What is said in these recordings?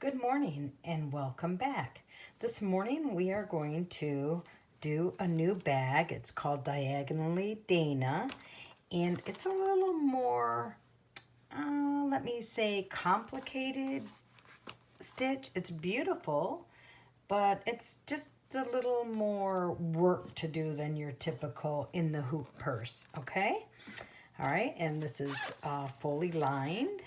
Good morning and welcome back. This morning we are going to do a new bag. It's called Diagonally Dana, and it's a little more, let me say, complicated stitch. It's beautiful, but it's just a little more work to do than your typical in the hoop purse, okay? All right, and this is fully lined.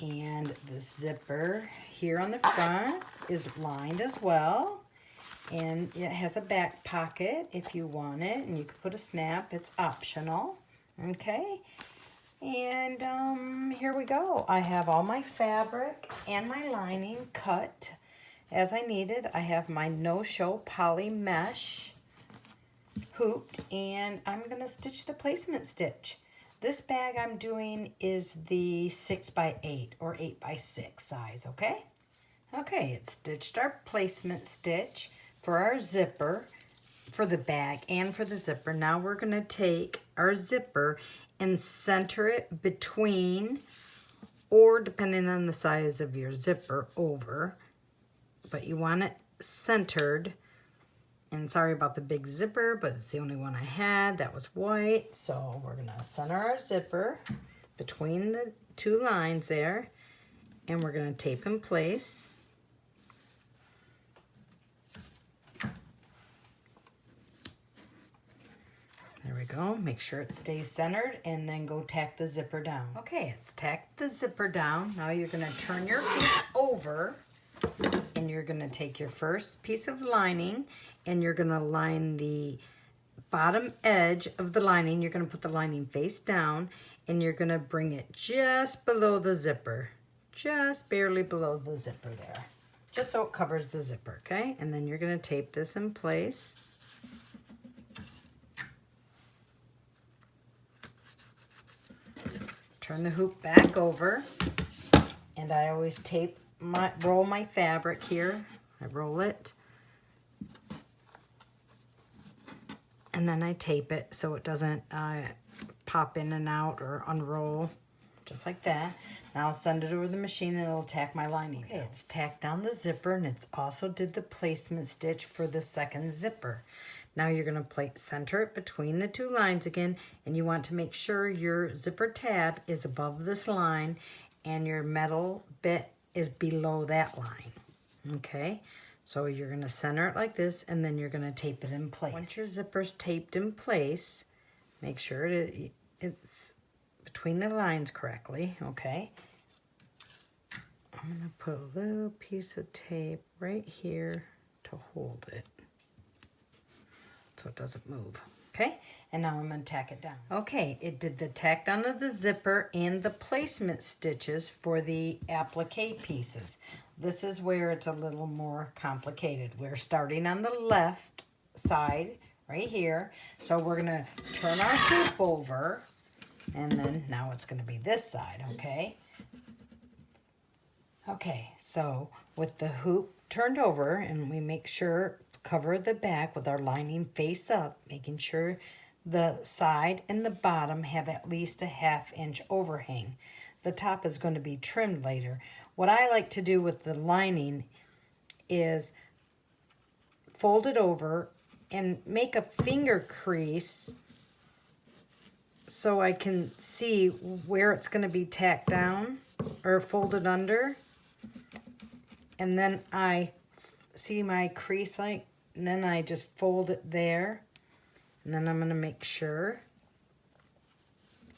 And the zipper here on the front is lined as well. And it has a back pocket if you want it. And you can put a snap. It's optional. Okay. And here we go. I have all my fabric and my lining cut as I needed. I have my no-show poly mesh hooped. And I'm going to stitch the placement stitch. This bag I'm doing is the 6x8 or 8x6 size, okay? Okay, it's stitched our placement stitch for our zipper, for the bag and for the zipper. Now we're gonna take our zipper and center it between, or depending on the size of your zipper, over, but you want it centered. And sorry about the big zipper, but it's the only one I had. That was white. So we're going to center our zipper between the two lines there. And we're going to tape in place. There we go. Make sure it stays centered and then go tack the zipper down. Okay, it's tacked the zipper down. Now you're going to turn your piece over. And you're going to take your first piece of lining and you're going to line the bottom edge of the lining. You're going to put the lining face down and you're going to bring it just below the zipper. Just barely below the zipper there. Just so it covers the zipper, okay? And then you're going to tape this in place. Turn the hoop back over. And I always roll my fabric here. I roll it. And then I tape it so it doesn't pop in and out or unroll. Just like that. Now I'll send it over the machine and it'll tack my lining. Okay, it's tacked down the zipper and it's also did the placement stitch for the second zipper. Now you're going to center it between the two lines again, and you want to make sure your zipper tab is above this line and your metal bit is below that line. Okay, so you're going to center it like this and then you're going to tape it in place. Once your zipper's taped in place, make sure it's between the lines correctly. Okay, I'm going to put a little piece of tape right here to hold it so it doesn't move. Okay, and now I'm going to tack it down. Okay, it did the tack down of the zipper and the placement stitches for the applique pieces. This is where it's a little more complicated. We're starting on the left side right here. So we're going to turn our hoop over, and then now it's going to be this side, okay? Okay, so with the hoop turned over, and we make sure cover the back with our lining face up, making sure the side and the bottom have at least a 1/2 inch overhang. The top is going to be trimmed later. What I like to do with the lining is fold it over and make a finger crease so I can see where it's going to be tacked down or folded under. And then I see my crease like, and then I just fold it there. And then I'm going to make sure,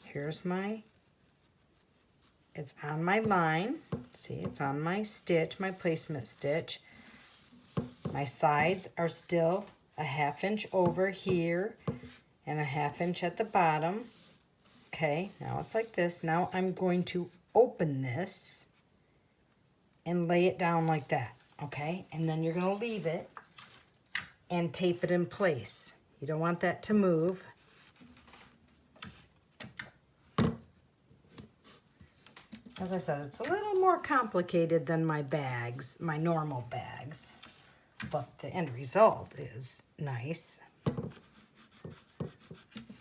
here's it's on my line. See, it's on my stitch, my placement stitch. My sides are still a 1/2 inch over here and a 1/2 inch at the bottom. Okay, now it's like this. Now I'm going to open this and lay it down like that. Okay, and then you're going to leave it and tape it in place. You don't want that to move. As I said, it's a little more complicated than my bags, my normal bags, but the end result is nice.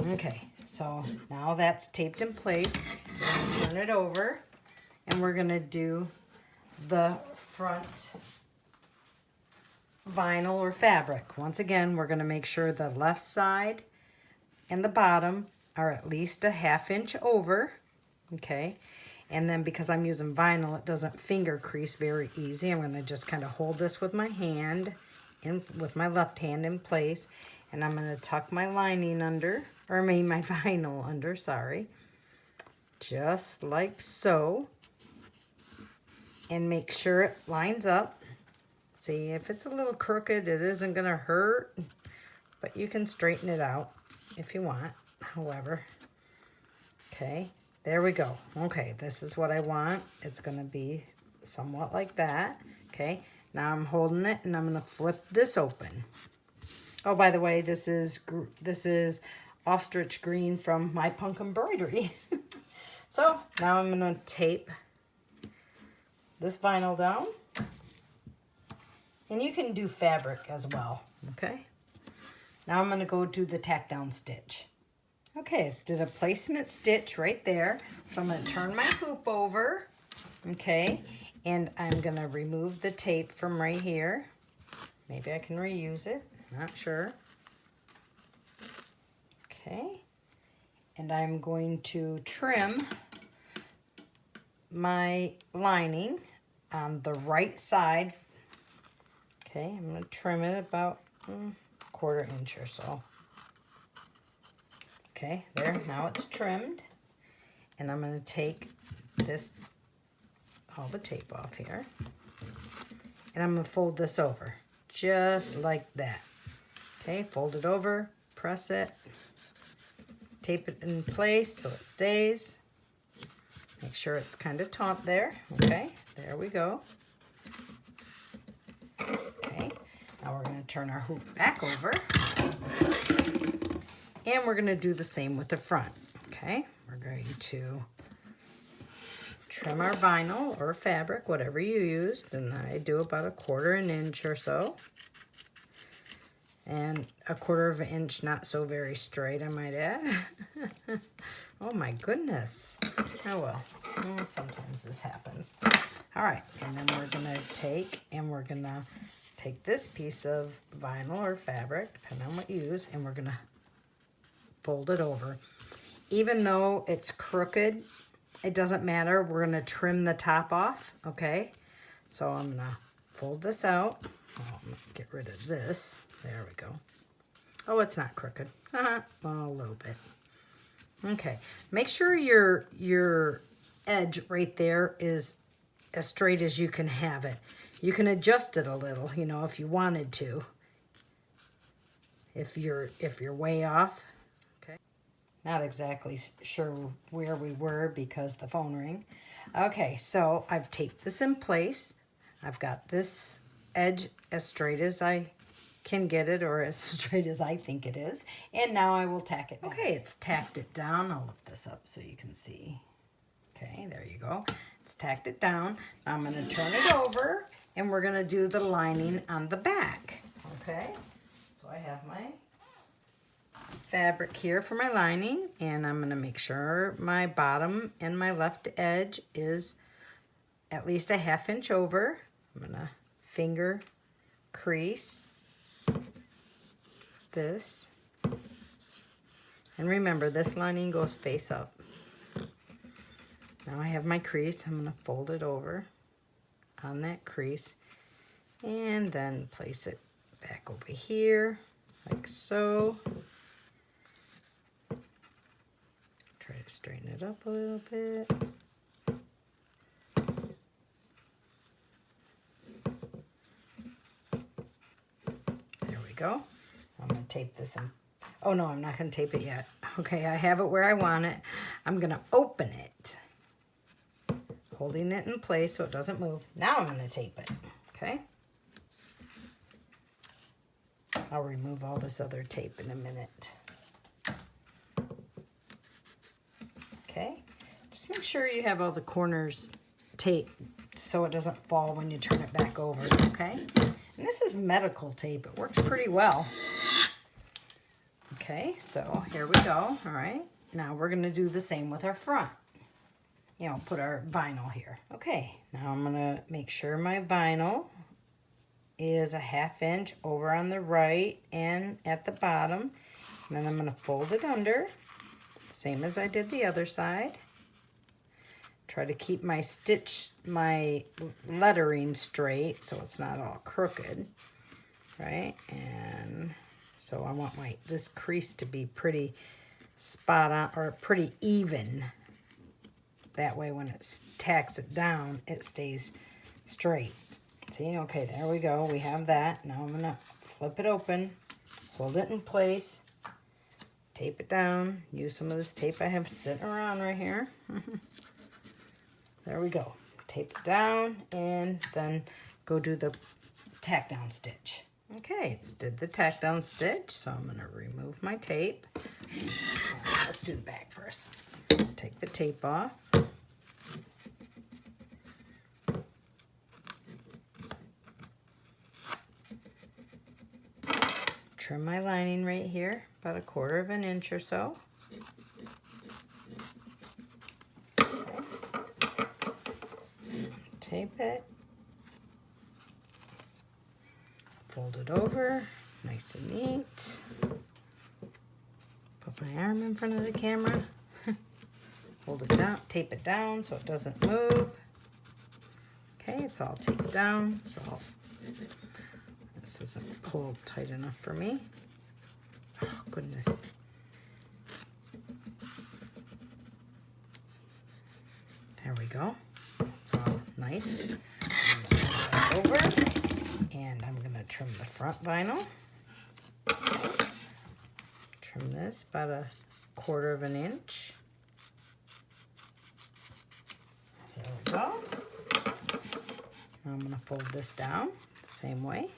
Okay, so now that's taped in place. We're going to turn it over, and we're going to do the front vinyl or fabric. Once again, we're going to make sure the left side and the bottom are at least a 1/2 inch over, okay? And then because I'm using vinyl, it doesn't finger crease very easy. I'm going to just kind of hold this with my hand, with my left hand in place, and I'm going to tuck my lining under, or I mean my vinyl under, sorry, just like so, and make sure it lines up. See, if it's a little crooked, it isn't going to hurt, but you can straighten it out if you want, however. Okay, there we go. Okay, this is what I want. It's going to be somewhat like that. Okay, now I'm holding it and I'm going to flip this open. Oh, by the way, this is ostrich green from My Punk Embroidery. So now I'm going to tape this vinyl down. And you can do fabric as well, okay? Now I'm going to go do the tack down stitch. Okay, I did a placement stitch right there. So I'm going to turn my hoop over, okay? And I'm going to remove the tape from right here. Maybe I can reuse it, not sure. Okay, and I'm going to trim my lining on the right side. Okay, I'm going to trim it about 1/4 inch or so. Okay, there, now it's trimmed. And I'm going to take all the tape off here. And I'm going to fold this over, just like that. Okay, fold it over, press it, tape it in place so it stays. Make sure it's kind of taut there. Okay, there we go. Okay, now we're going to turn our hoop back over. And we're going to do the same with the front. Okay, we're going to trim our vinyl or fabric, whatever you used. And I do about 1/4 inch or so. And 1/4 inch, not so very straight, I might add. Oh my goodness. Oh well, sometimes this happens. All right, and then we're gonna take this piece of vinyl or fabric, depending on what you use, and we're gonna fold it over. Even though it's crooked, it doesn't matter. We're gonna trim the top off, okay? So I'm gonna fold this out. Oh, I'm gonna get rid of this. There we go. Oh, it's not crooked. Well, a little bit. Okay, make sure your edge right there is as straight as you can have it. You can adjust it a little, you know, if you wanted to. If you're way off. Okay. Not exactly sure where we were because the phone rang. Okay, so I've taped this in place. I've got this edge as straight as I can get it, or as straight as I think it is. And now I will tack it down. Okay, it's tacked it down. I'll lift this up so you can see. Okay, there you go. It's tacked it down. Now I'm going to turn it over, and we're going to do the lining on the back. Okay, so I have my fabric here for my lining, and I'm going to make sure my bottom and my left edge is at least a 1/2 inch over. I'm going to finger crease this, and remember, this lining goes face up. Now I have my crease. I'm going to fold it over on that crease and then place it back over here like so. Try to straighten it up a little bit. There we go. I'm going to tape this in. Oh no, I'm not going to tape it yet. Okay, I have it where I want it. I'm going to open it, holding it in place so it doesn't move. Now I'm going to tape it, okay? I'll remove all this other tape in a minute. Okay, just make sure you have all the corners taped so it doesn't fall when you turn it back over, okay? And this is medical tape. It works pretty well. Okay, so here we go. All right, now we're going to do the same with our front. you know, put our vinyl here. Okay, now I'm gonna make sure my vinyl is a 1/2 inch over on the right and at the bottom. And then I'm gonna fold it under, same as I did the other side. Try to keep my my lettering straight so it's not all crooked, right? And so I want this crease to be pretty spot on, or pretty even. That way when it tacks it down, it stays straight. See, okay, there we go. We have that. Now I'm gonna flip it open, hold it in place, tape it down, use some of this tape I have sitting around right here. There we go. Tape it down and then go do the tack down stitch. Okay, it's did the tack down stitch, so I'm gonna remove my tape. Let's do the back first. Take the tape off. Trim my lining right here, about 1/4 inch or so. Tape it. Fold it over, nice and neat. Put my arm in front of the camera. Hold it down, tape it down so it doesn't move. Okay, it's all taped down, so this isn't pulled tight enough for me. Oh, goodness. There we go. It's all nice. I'm gonna turn it over, and I'm going to trim the front vinyl. Trim this about 1/4 inch. There we go. Now I'm going to fold this down the same way.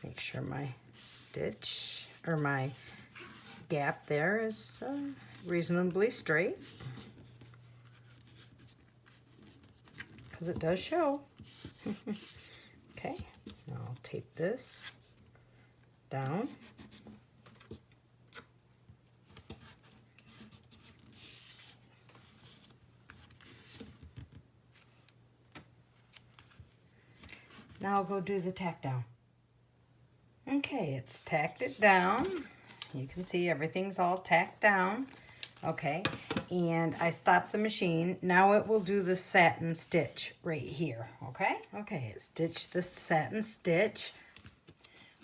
Make sure my stitch, or my gap there is reasonably straight. Because it does show. Okay, now I'll tape this down. Now I'll go do the tack down. Okay, it's tacked it down. You can see everything's all tacked down. Okay, and I stopped the machine. Now it will do the satin stitch right here, okay? Okay, it stitched the satin stitch.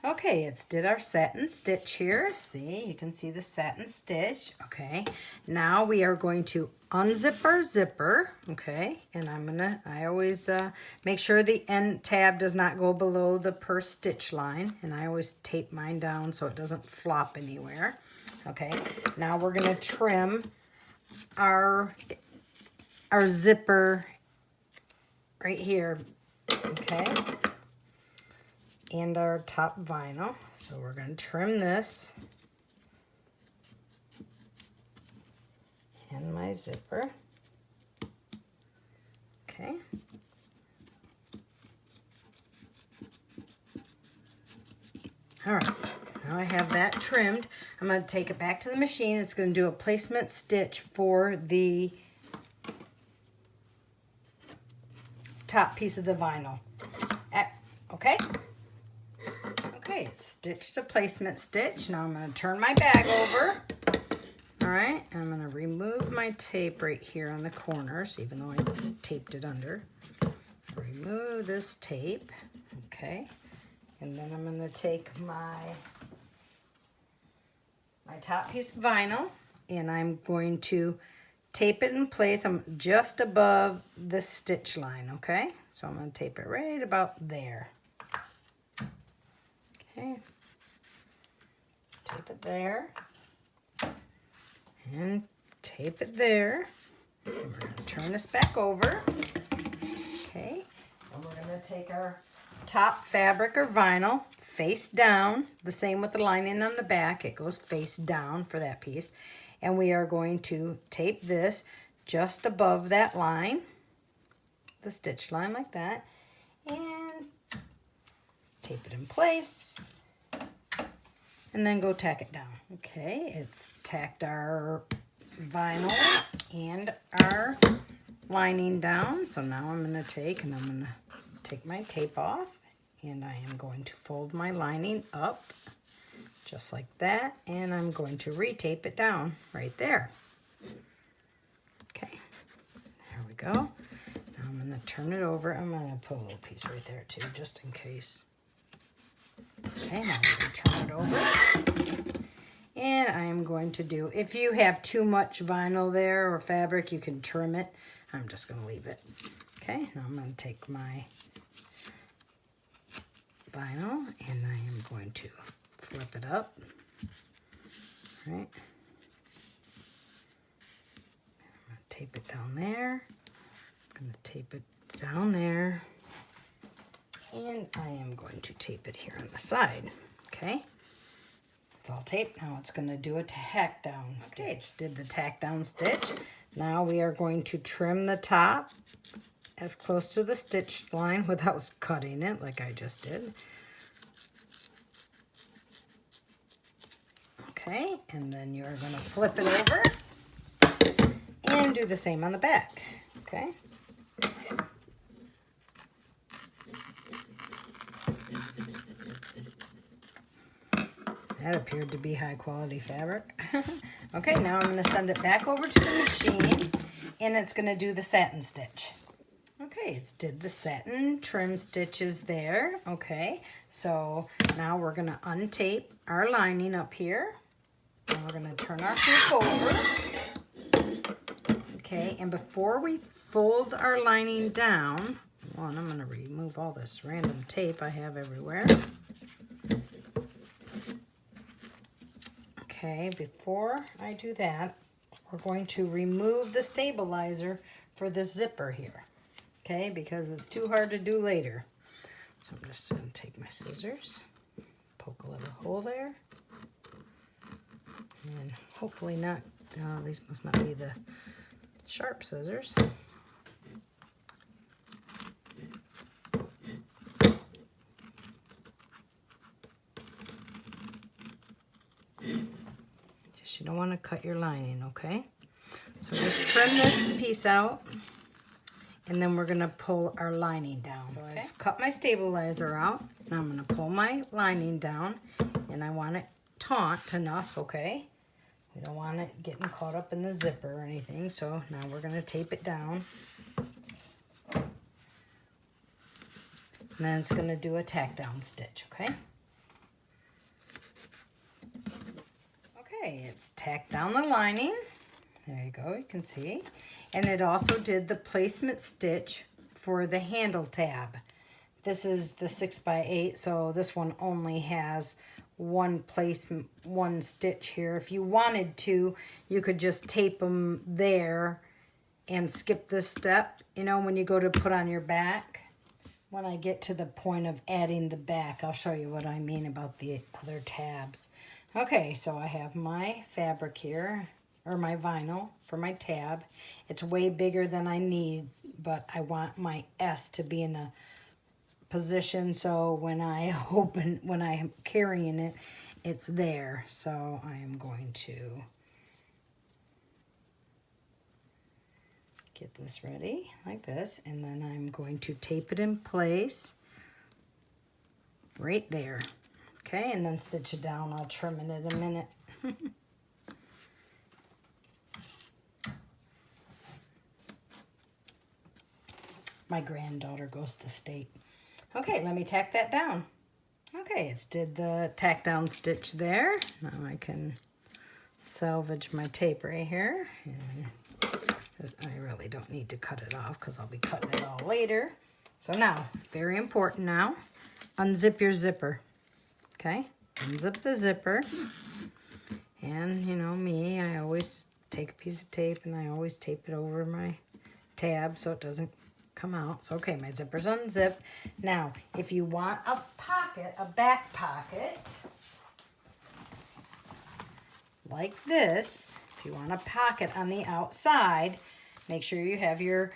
Okay, it's did our satin stitch here. See, you can see the satin stitch, okay? Now we are going to unzip our zipper, okay? And I always make sure the end tab does not go below the per stitch line. And I always tape mine down so it doesn't flop anywhere. Okay, now we're gonna trim our zipper right here, okay, and our top vinyl. So we're gonna trim this and my zipper, okay. All right. Now I have that trimmed. I'm going to take it back to the machine. It's going to do a placement stitch for the top piece of the vinyl. Okay? Okay, it's stitched a placement stitch. Now I'm going to turn my bag over. All right, I'm going to remove my tape right here on the corners, even though I taped it under. Remove this tape. Okay. And then I'm going to take my top piece of vinyl, and I'm going to tape it in place. I'm just above the stitch line, okay? So I'm going to tape it right about there. Okay. Tape it there. And tape it there. And we're going to turn this back over. Okay. And we're going to take our top fabric or vinyl face down, the same with the lining on the back. It goes face down for that piece. And we are going to tape this just above that line, the stitch line like that, and tape it in place, and then go tack it down. Okay, it's tacked our vinyl and our lining down. So now I'm going to take my tape off, and I am going to fold my lining up just like that, and I'm going to retape it down right there. Okay, there we go. Now I'm going to turn it over. I'm going to put a little piece right there too, just in case. Okay, now I'm going to turn it over. And I am going to do, if you have too much vinyl there or fabric, you can trim it. I'm just going to leave it. Okay, now I'm going to take my vinyl and I am going to flip it up. All right. I'm going to tape it down there. I'm going to tape it down there. And I am going to tape it here on the side. Okay. It's all taped. Now it's going to do a tack down stitch. Okay, it's did the tack down stitch. Now we are going to trim the top as close to the stitch line without cutting it like I just did. Okay, and then you're going to flip it over and do the same on the back. Okay. That appeared to be high quality fabric. Okay, now I'm going to send it back over to the machine, and it's going to do the satin stitch. Okay, it's did the satin trim stitches there. Okay, so now we're going to untape our lining up here. And we're going to turn our hoop over. Okay, and before we fold our lining down, I'm going to remove all this random tape I have everywhere. Okay, before I do that, we're going to remove the stabilizer for this zipper here. Okay, because it's too hard to do later. So I'm just going to take my scissors, poke a little hole there, and hopefully not, these must not be the sharp scissors. You don't want to cut your lining, okay? So just trim this piece out, and then we're going to pull our lining down. So okay. I've cut my stabilizer out. Now I'm going to pull my lining down, and I want it taut enough, okay? We don't want it getting caught up in the zipper or anything, so now we're going to tape it down. And then it's going to do a tack down stitch, okay? Okay, it's tacked down the lining. There you go, you can see. And it also did the placement stitch for the handle tab. This is the 6x8, so this one only has one stitch here. If you wanted to, you could just tape them there and skip this step. You know, when you go to put on your back. When I get to the point of adding the back, I'll show you what I mean about the other tabs. Okay, so I have my fabric here, or my vinyl for my tab. It's way bigger than I need, but I want my S to be in a position so when I'm carrying it, it's there. So I am going to get this ready like this, and then I'm going to tape it in place right there. Okay, and then stitch it down. I'll trim it in a minute. My granddaughter goes to state. Okay, let me tack that down. Okay, it's did the tack down stitch there. Now I can salvage my tape right here. And I really don't need to cut it off because I'll be cutting it all later. So now, very important now, unzip your zipper. Okay, unzip the zipper, and you know me, I always take a piece of tape and I always tape it over my tab so it doesn't come out. So okay, my zipper's unzipped. Now, if you want a pocket, a back pocket, like this, if you want a pocket on the outside, make sure you have your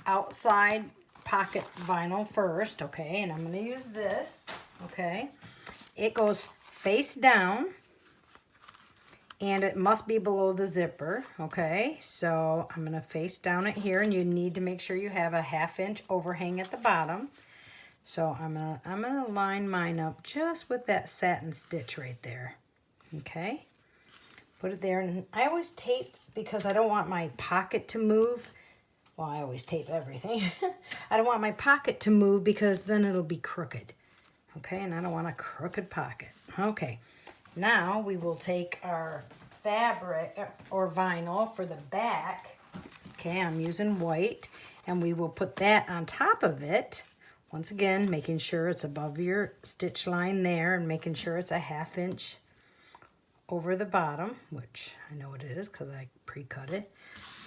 outside pocket vinyl first, okay, and I'm going to use this, okay. It goes face down, and it must be below the zipper, okay? So I'm gonna face down it here, and you need to make sure you have a 1/2 inch overhang at the bottom. So I'm gonna line mine up just with that satin stitch right there, okay? Put it there, and I always tape because I don't want my pocket to move. Well, I always tape everything. I don't want my pocket to move because then it'll be crooked, okay? And I don't want a crooked pocket. Okay, now we will take our fabric or vinyl for the back. Okay, I'm using white, and we will put that on top of it. Once again, making sure it's above your stitch line there and making sure it's a 1/2 inch over the bottom, which I know it is because I pre-cut it,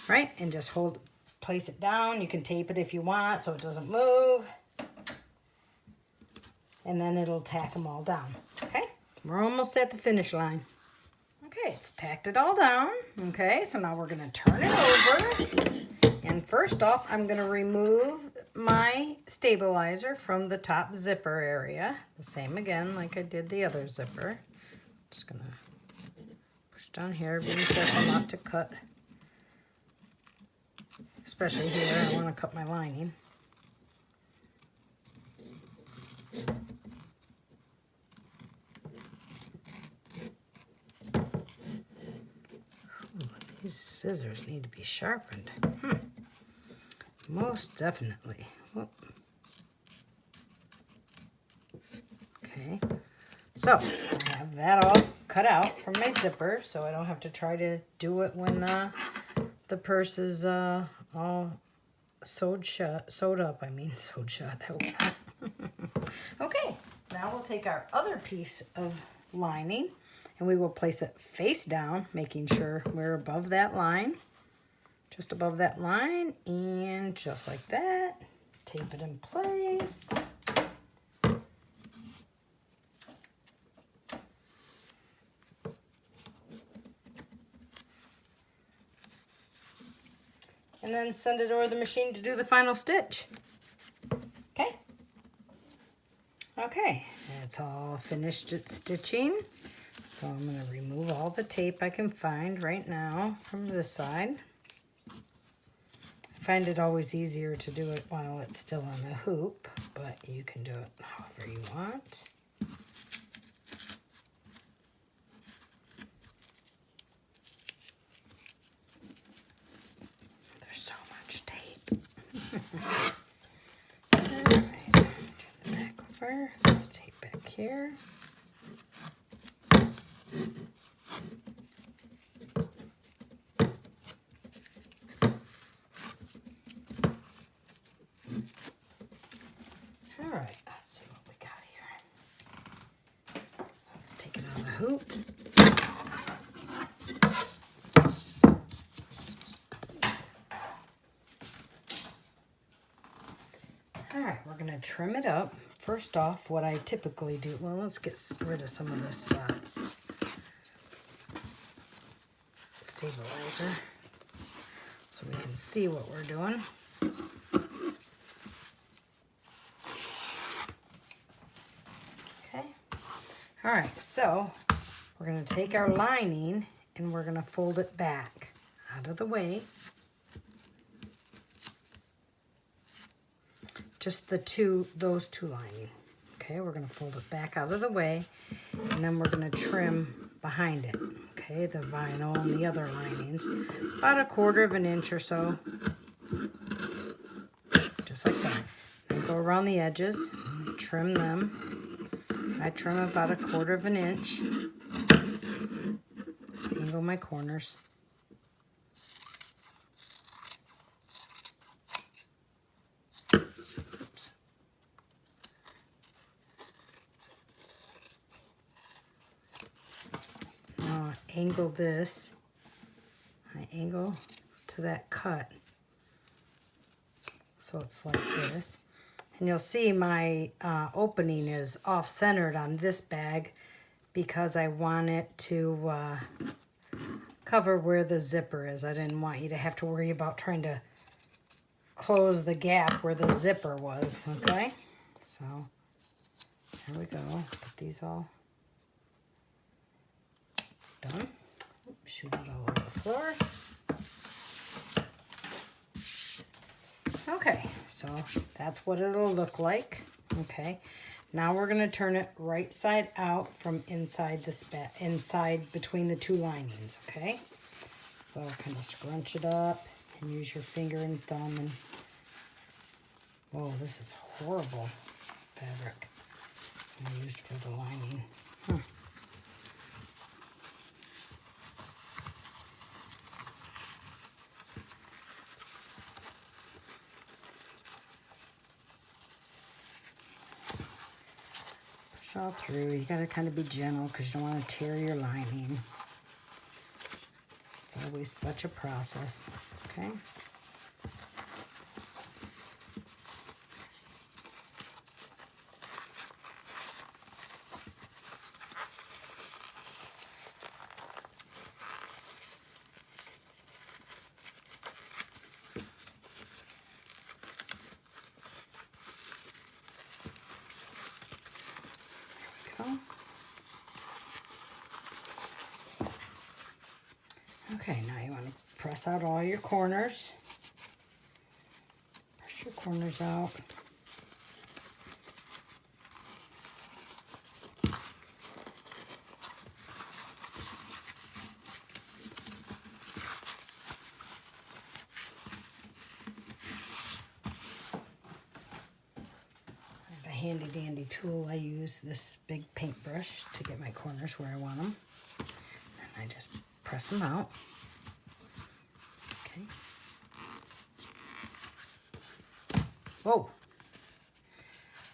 right? And just place it down. You can tape it if you want so it doesn't move. And then it'll tack them all down, okay? We're almost at the finish line. Okay, it's tacked it all down, okay? So now we're gonna turn it over. And first off, I'm gonna remove my stabilizer from the top zipper area. The same again like I did the other zipper. Just gonna push down here, being careful not to cut. Especially here, I wanna cut my lining. Ooh, these scissors need to be sharpened. Most definitely. Whoop. Okay, so I have that all cut out from my zipper, so I don't have to try to do it when the purse is all sewed up. Okay, now we'll take our other piece of lining, and we will place it face down, making sure we're above that line. Just above that line, and just like that, tape it in place. And then send it over the machine to do the final stitch. Okay? Okay, it's all finished stitching. So I'm going to remove all the tape I can find right now from this side. I find it always easier to do it while it's still on the hoop, but you can do it however you want. There's so much tape. All right, turn the back over. Put the tape back here. Alright, let's see what we got here. Let's take it out of the hoop. Alright, we're going to trim it up. First off, what I typically do, well, let's get rid of some of this stabilizer so we can see what we're doing. All right, so we're going to take our lining and we're going to fold it back out of the way. Just those two lining. Okay, we're going to fold it back out of the way, and then we're going to trim behind it. Okay, the vinyl and the other linings, about 1/4 inch or so, just like that. Then go around the edges, trim them. I trim about 1/4 inch. Angle my corners. Oops. Now I angle this. I angle to that cut. So it's like this. And you'll see my opening is off-centered on this bag because I want it to cover where the zipper is. I didn't want you to have to worry about trying to close the gap where the zipper was, okay? So, here we go. Get these all done. Shoot it all over the floor. Okay, so that's what it'll look like. Okay, now we're going to turn it right side out from inside the inside between the two linings. Okay, so kind of scrunch it up and use your finger and thumb. And whoa, this is horrible fabric I used for the lining. Huh. All through. You got to kind of be gentle because you don't want to tear your lining. It's always such a process. Okay. Okay, now you want to press out all your corners. Press your corners out. I have a handy dandy tool. I use this big paintbrush to get my corners where I want them. And I just press them out. Okay. Whoa.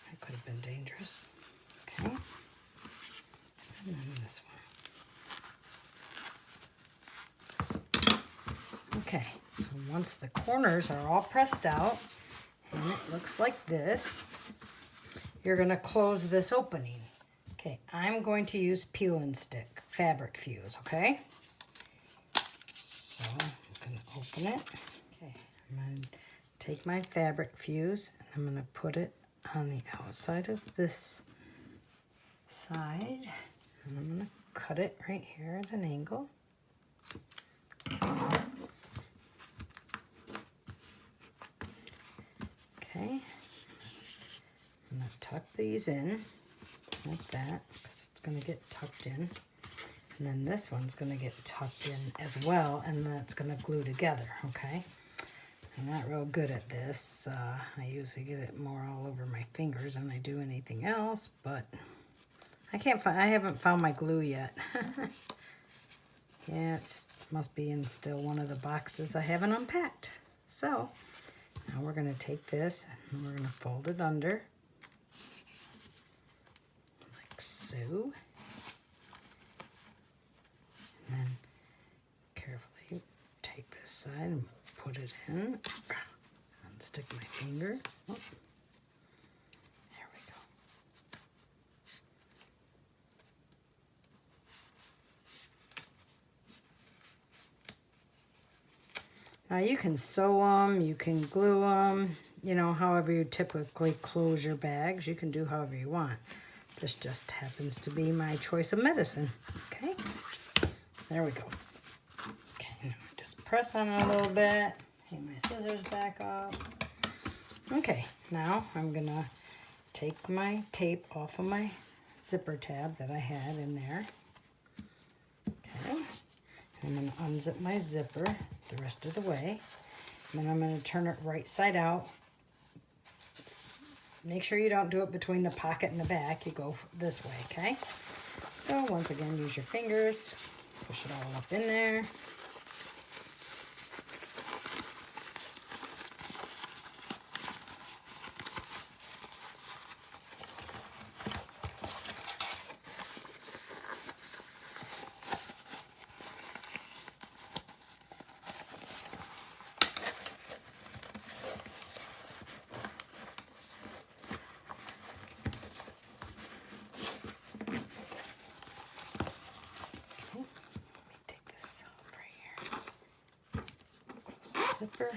That could have been dangerous. Okay. And then this one. Okay. So once the corners are all pressed out, and it looks like this, you're going to close this opening. Okay. I'm going to use peel and stick fabric fuse. Okay. So I'm going to open it. Okay, I'm going to take my fabric fuse and I'm going to put it on the outside of this side. And I'm going to cut it right here at an angle. Okay, I'm going to tuck these in like that because it's going to get tucked in. And then this one's going to get tucked in as well, and then it's going to glue together, okay? I'm not real good at this. I usually get it more all over my fingers than I do anything else, but I haven't found my glue yet. Yeah, it must be in still one of the boxes I haven't unpacked. So, now we're going to take this and we're going to fold it under, like so. And then carefully take this side and put it in. Unstick my finger. Oh. There we go. Now you can sew them, you can glue them, you know, however you typically close your bags. You can do however you want. This just happens to be my choice of medicine. Okay. There we go. Okay, now just press on it a little bit. Take my scissors back up. Okay, now I'm gonna take my tape off of my zipper tab that I had in there. Okay, I'm gonna unzip my zipper the rest of the way. And then I'm gonna turn it right side out. Make sure you don't do it between the pocket and the back. You go this way, okay? So once again, use your fingers. Push it all up in there. Zipper.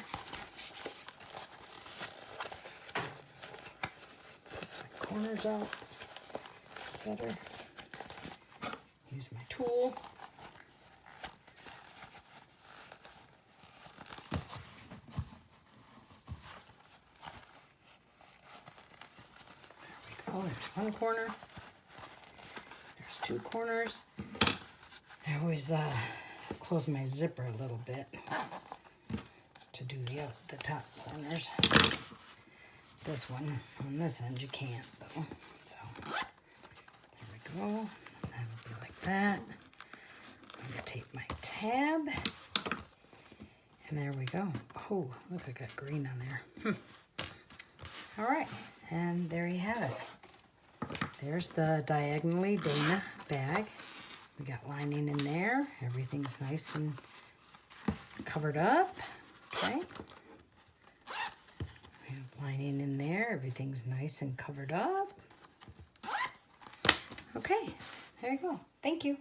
Put my corners out better. Use my tool. Oh, there's one corner. There's two corners. I always close my zipper a little bit to do the top corners. This one, on this end, you can't, though. So, there we go. That'll be like that. I'm going to tape my tab. And there we go. Oh, look, I got green on there. All right, and there you have it. There's the diagonally Dana bag. We got lining in there. Everything's nice and covered up. Okay. We have lining in there. Everything's nice and covered up. Okay, there you go. Thank you.